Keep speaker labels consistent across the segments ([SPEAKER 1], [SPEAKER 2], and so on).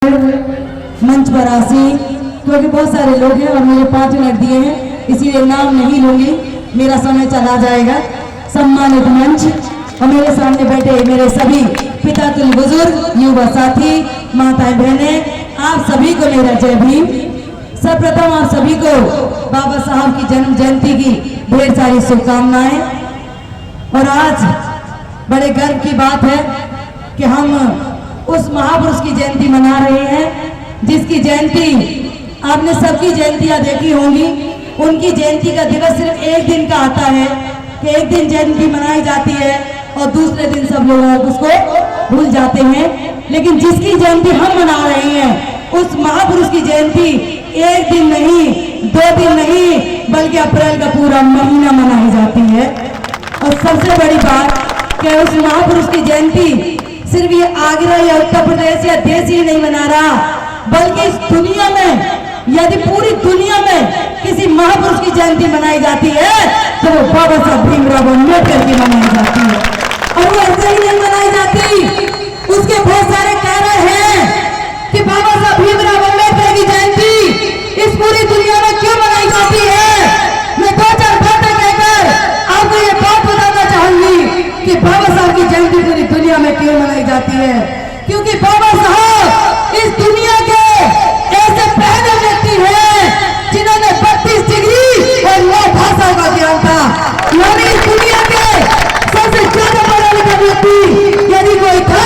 [SPEAKER 1] मंच पर आसी, क्योंकि बहुत सारे लोग हैं और मुझे 5 मिनट दिए हैं, इसीलिए नाम नहीं लूंगी, मेरा समय चला जाएगा। सम्मानित मंच और मेरे सामने बैठे मेरे सभी पिता तुल्य बुजुर्ग, युवा साथी, माताएं बहनें, आप सभी को मेरा जय भीम। सर्वप्रथम आप सभी को बाबा साहब की जन्म जयंती की ढेर सारी शुभकामनाएं। और आज बड़े गर्व की बात है कि हम उस महापुरुष की जयंती मना रहे हैं जिसकी जयंती आपने सबकी जयंतियां देखी होंगी। उनकी जयंती का दिवस सिर्फ एक दिन का आता है कि एक दिन जयंती मनाई जाती है और दूसरे दिन सब लोग उसको भूल जाते हैं। लेकिन जिसकी जयंती हम मना रहे हैं उस महापुरुष की जयंती एक दिन नहीं, 2 दिन नहीं, बल्कि अप्रैल का पूरा महीना मनाई जाती है। और सबसे बड़ी बात कि उस महापुरुष की जयंती सिर्फ ये आगरा या उत्तर प्रदेश या देश ही नहीं मना रहा, बल्कि इस दुनिया में यदि पूरी दुनिया में किसी महापुरुष की जयंती मनाई जाती है तो वो बाबा साहब भीमराव अम्बेडकर की मनाई जाती है। और वो ऐसे ही नहीं मनाई जाती, उसके बहुत सारे कारण हैं कि बाबा साहब भीमराव अम्बेडकर की जयंती इस पूरी दुनिया में क्यों मनाई जाती है। मैं 2-4 बातें कहकर आपको ये बात बताना चाहूंगी कि बाबा साहब की जयंती पूरी दुनिया में क्यों मनाई जाती है। क्योंकि बाबा साहब इस दुनिया के ऐसे पहले व्यक्ति हैं जिन्होंने 32 डिग्री और 9 भाषाओं का ज्ञान था। यानी इस दुनिया के सबसे ज्यादा पढ़ा लिखा व्यक्ति यदि कोई था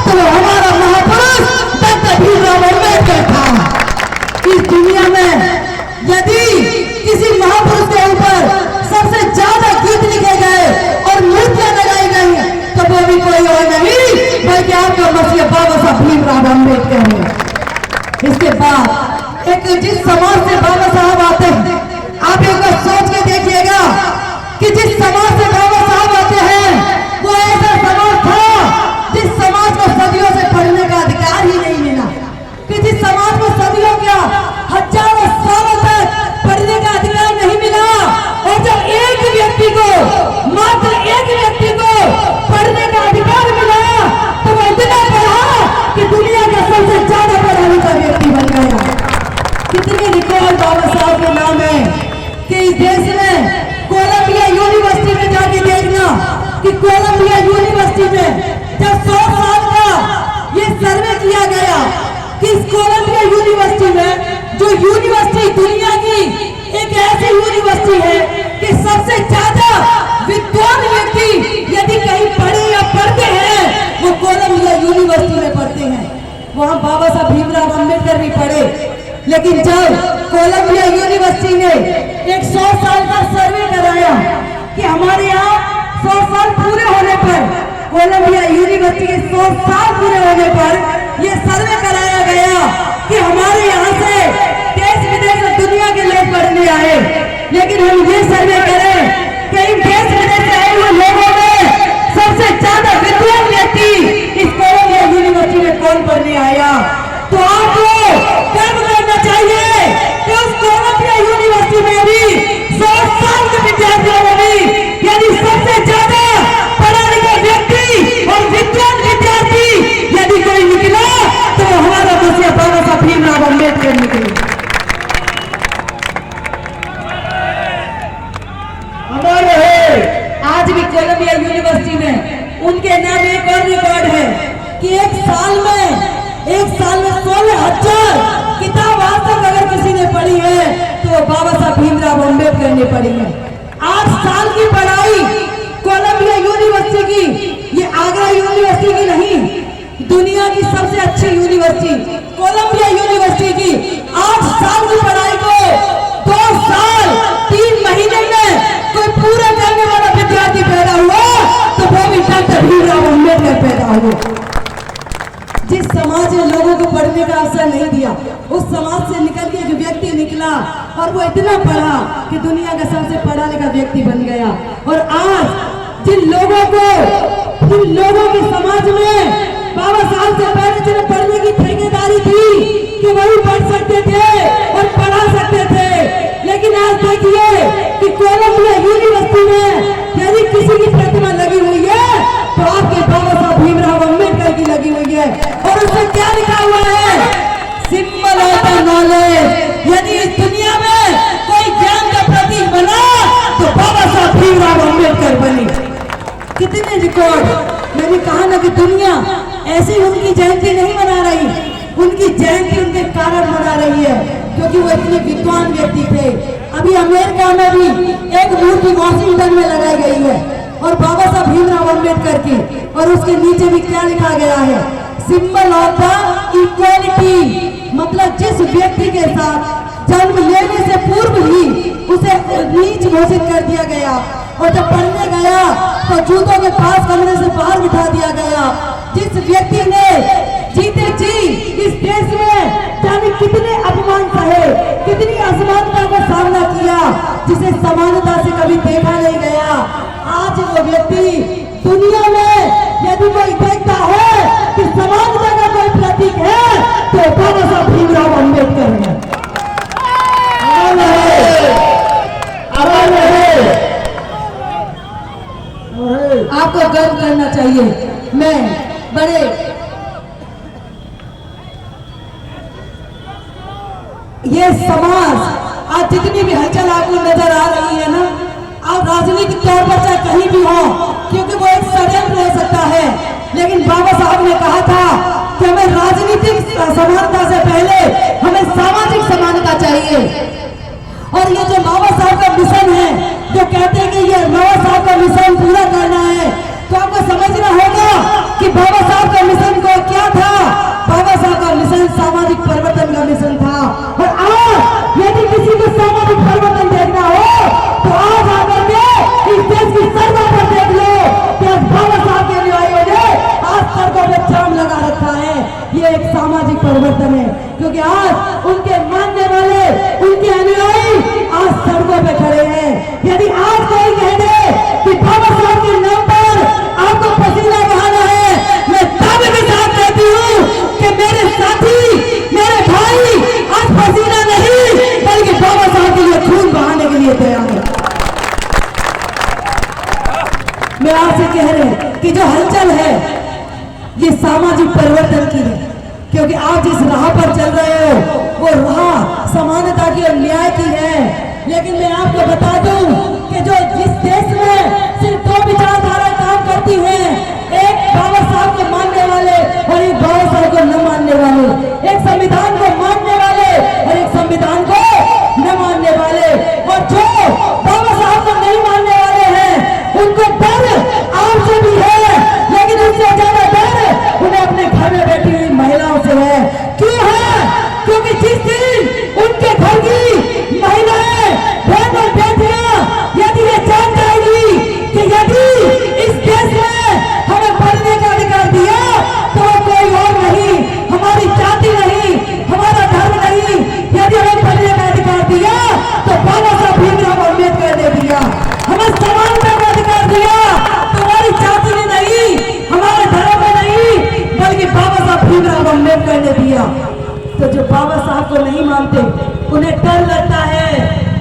[SPEAKER 1] तो वो हमारा महापुरुष डॉक्टर भीमराव अम्बेडकर था। इस दुनिया में यदि किसी महापुरुष के ऊपर सबसे ज्यादा गीत लिखे गए और मूर्तियां लगाई गई तो वो भी कोई और नहीं बल्कि आपका मसीहा बाबा साहब भीमराव अम्बेडकर है। इसके बाद एक जिस समाज से बाबा साहब आते हैं, आप एक बार सोच के देखिएगा कि जिस समाज से बाबा साहब आते हैं वो ऐसा समाज था जिस समाज को सदियों से पढ़ने का अधिकार ही नहीं मिला, कि जिस समाज को सदियों क्या हजारों सालों तक पढ़ने का अधिकार नहीं मिला। और जब एक व्यक्ति को, मात्र एक व्यक्ति को पढ़ने का अधिकार मिला तो वो इतना पढ़ा कि दुनिया का सबसे ज्यादा पढ़ा लिखा व्यक्ति बन गया। कितने रिकॉर्ड बाबा साहब के नाम है कि इस देश में कोलंबिया यूनिवर्सिटी में जाके देखना कि कोलंबिया यूनिवर्सिटी में जब 100 साल का ये सर्वे किया गया कि इस कोलंबिया यूनिवर्सिटी में, जो यूनिवर्सिटी दुनिया की एक ऐसी यूनिवर्सिटी है कि सबसे ज्यादा विद्वान व्यक्ति यदि कहीं पढ़े या पढ़ते हैं वो कोलंबिया यूनिवर्सिटी में पढ़ते हैं। वहां बाबा साहब भीमराव अम्बेडकर भी पढ़े। लेकिन जब कोलंबिया यूनिवर्सिटी ने एक 100 साल का सर्वे कराया कि हमारे यहाँ 100 साल पूरे होने पर, कोलंबिया यूनिवर्सिटी के 100 साल पूरे होने पर यह सर्वे कराया गया कि हमारे यहाँ से देश विदेश और दुनिया के लोग पढ़ने आए। लेकिन हम ये सर्वे करें कि इन देश विदेश से आए हुए लोगों में सबसे ज्यादा विद्वान व्यक्ति इस कोलंबिया यूनिवर्सिटी में कौन पढ़ने आया, तो आपको गर्व करना चाहिए कि उस कोलंबिया यूनिवर्सिटी में भी 100 साल के विद्यार्थियों में भी यदि सबसे ज्यादा पढ़ा लिखा व्यक्ति और विद्वान विद्यार्थी यदि कोई निकला तो हमारा मसीहा बाबा साहब भीमराव अम्बेडकर निकले। हमारे आज भी कोलंबिया यूनिवर्सिटी में उनके नाम एक और रिकॉर्ड है कि एक साल में 16,000 किताब आज तक अगर किसी ने पढ़ी है तो वो बाबा साहब भीमराव अम्बेडकर ने पढ़ी है। 8 साल की पढ़ाई कोलंबिया यूनिवर्सिटी की, ये आगरा यूनिवर्सिटी की नहीं, दुनिया की सबसे अच्छी यूनिवर्सिटी कोलंबिया यूनिवर्सिटी की 8 साल की पढ़ाई को 2 साल 3 महीने में कोई पूरा करने वाला विद्यार्थी पैदा हुआ तो वो भी डॉक्टर भीमराव अम्बेडकर पैदा हुआ। जिस समाज ने लोगों को पढ़ने का अवसर नहीं दिया, उस समाज से निकल के जो व्यक्ति निकला और वो इतना पढ़ा कि दुनिया का सबसे पढ़ा लिखा व्यक्ति बन गया। और आज जिन लोगों की समाज में बाबा साहब से पहले जिन्हें पढ़ने की ठेकेदारी थी कि वही पढ़ सकते थे और पढ़ा सकते थे, लेकिन आज देखिए कि कोलंबिया यूनिवर्सिटी में यदि किसी की प्रतिमा लगी हुई है तो आपके बाबा साहब भीमराव अम्बेडकर की लगी हुई है। और उसमें क्या लिखा हुआ है रिकॉर्ड। मैंने कहा ना कि दुनिया ऐसी उनकी जयंती नहीं मना रही, उनकी जयंती उनके कारण मना रही है, क्योंकि वो इतने विद्वान व्यक्ति थे। अभी अमेरिका में भी एक मूर्ति वॉशिंगटन में लगाई गई है और बाबा साहब भीमराव अम्बेडकर की, और उसके नीचे भी क्या लिखा गया है, सिंबल ऑफ द इक्वालिटी। मतलब जिस व्यक्ति के साथ जन्म लेने से पूर्व ही उसे नीच घोषित कर दिया गया, और जब पढ़ने गया तो जूतों के पास कमरे से बाहर बिठा दिया गया। जिस व्यक्ति ने जीते जी इस देश में जाने कितने अपमान सहे, कितनी असमानता का सामना किया, जिसे समानता से कभी देखा नहीं गया, आज वो व्यक्ति दुनिया में यदि कोई देखता है कि समानता का कोई प्रतीक है तो बाबा साहब भीमराव अम्बेडकर है। आपको गर्व करना चाहिए। मैं बड़े ये समाज आज जितनी भी हलचल आपको नजर आ रही है ना, आप राजनीतिक तौर पर चाहे कहीं भी हो, क्योंकि वो एक षड्यंत्र हो सकता है, लेकिन बाबा साहब ने कहा था कि हमें राजनीतिक समानता से पहले हमें सामाजिक समानता चाहिए। और ये जो बाबा साहब का मिशन है, जो कहते हैं कि ये बाबा साहब का मिशन पूरा करना है, तो आपको समझना होगा कि बाबा साहब का मिशन को क्या था। बाबा साहब का मिशन सामाजिक परिवर्तन का मिशन था। और आज यदि किसी को सामाजिक परिवर्तन देखना हो तो आज आकर के इस देश की सड़कों पर देख लो कि आज बाबा साहब के अनुयायियों ने आज सड़कों पर जाम लगा रखा है। ये एक सामाजिक परिवर्तन है, क्योंकि आज उनके मानने वाले, उनके अनुयायी आज सड़कों पे खड़े हैं। यदि आज कोई कह दे कि बाबा साहब के नाम पर आपको पसीना बहाना है, मैं दावे के साथ कहती हूँ कि मेरे साथी, मेरे भाई आज पसीना नहीं बल्कि बाबा साहब के लिए खून बहाने के लिए तैयार है। मैं आपसे कह रहे कि जो हलचल है ये सामाजिक परिवर्तन की है, क्योंकि आप जिस राह पर चल रहे हो वो राह समानता की और न्याय की है। लेकिन मैं आपको बता दूं कि जो जिस देश में सिर्फ दो विचारधारा काम करती हैं, एक बाबा साहब को मानने वाले और एक बाबा साहब को न मानने वाले, एक संविधान को मानने वाले और एक संविधान को न मानने वाले, और जो बाबा साहब को नहीं मानने वाले हैं उनको डर आपसे भी है, लेकिन उससे ज्यादा डर उन्हें अपने घर में बैठी हुई महिलाओं से है। क्यों है? क्योंकि जिस दिन उनके घर की महिलाएं, बहन और बेटियां यदि ये जान जाएगी कि यदि इस देश में हमें पढ़ने का अधिकार दिया तो कोई और नहीं, हमारी जाति नहीं, हमारा धर्म नहीं, यदि हमें पढ़ने का अधिकार दिया तो बाबा साहब भीमराव अम्बेडकर ने दिया। हमें समानता का अधिकार दिया तो हमारी जाति ने नहीं, हमारे धर्म में नहीं, बल्कि बाबा साहब भीमराव अम्बेडकर ने दिया। तो जो बाबा साहब को नहीं मानते उन्हें डर लगता है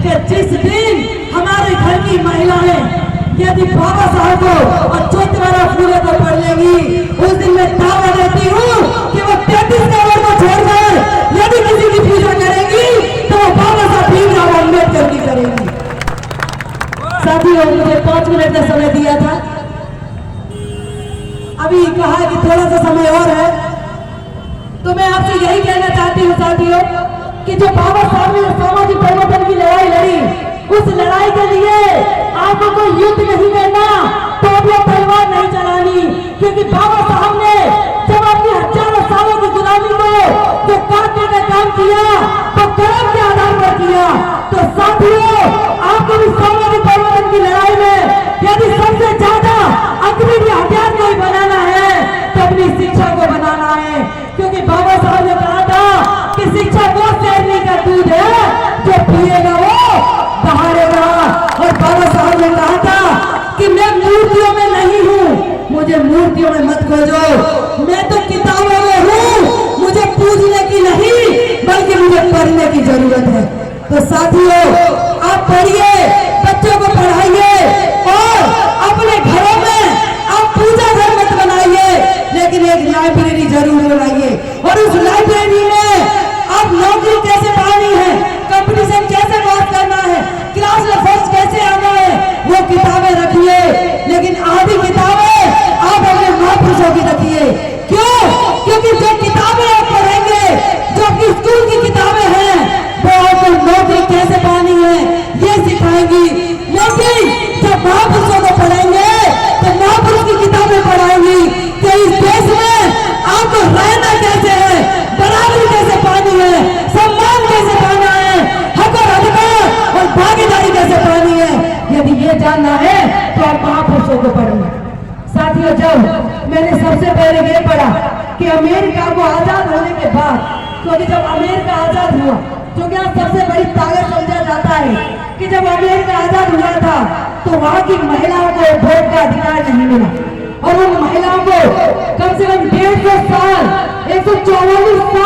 [SPEAKER 1] कि जिस दिन हमारे घर की महिलाएं यदि बाबा साहब को और चौथवारा फूले को पढ़ लेंगी, उस दिन मैं दावा देती हूँ कि वो 33 करोड़ को छोड़कर यदि किसी की पूजा करेंगी तो वो बाबा साहब भीमराव अम्बेडकर की करेंगी। साथियों, मुझे 5 मिनट का समय दिया था, अभी कहा कि थोड़ा सा समय और है, तो मैं आपसे यही कहना चाहती हूँ साथियों कि जो बाबा साहब ने सामाजिक परिवर्तन की लड़ाई लड़ी, उस लड़ाई के लिए आपको कोई युद्ध नहीं करना, तो भी तलवार नहीं चलानी, क्योंकि बाबा साहब ने जब अपनी हजारों सालों की गुलामी को जो काटने का काम किया तो कर्म के आधार पर किया। तो साथियों, आपको भी सामाजिक परिवर्तन की लड़ाई में यदि सबसे ज्यादा अग्रणी हथियार कोई बनाना है तो अपनी शिक्षा को बनाना है, क्योंकि बाबा साहब ने कहा था कि शिक्षा वो शेरनी का दूध है जो पिएगा वो दहाड़ेगा। और बाबा साहब ने कहा था कि मैं मूर्तियों में नहीं हूँ, मुझे मूर्तियों में मत खोजो, मैं तो किताबों में हूँ, मुझे पूजने की नहीं बल्कि मुझे पढ़ने की जरूरत है। तो साथियों, आप पढ़िए, बच्चों को पढ़ाइए और अपने घरों में आप पूजा घर मत बनाइए, लेकिन एक लाइब्रेरी जरूर बनाइए, और उस लाइब्रेरी में आप नौकरी कैसे पानी है, कंपटीशन कैसे पास करना है, क्लास में फर्स्ट कैसे आना है, वो किताबें रखिए। लेकिन आधी किताबें जब मैंने सबसे पहले ये पढ़ा कि अमेरिका को आजाद होने के बाद, क्योंकि जब अमेरिका आजाद हुआ, जो कि आज सबसे बड़ी ताकत समझा जाता है कि जब अमेरिका आजाद हुआ था तो वहां की महिलाओं को वोट का अधिकार नहीं मिला और उन महिलाओं को कम से कम 150 साल 144 साल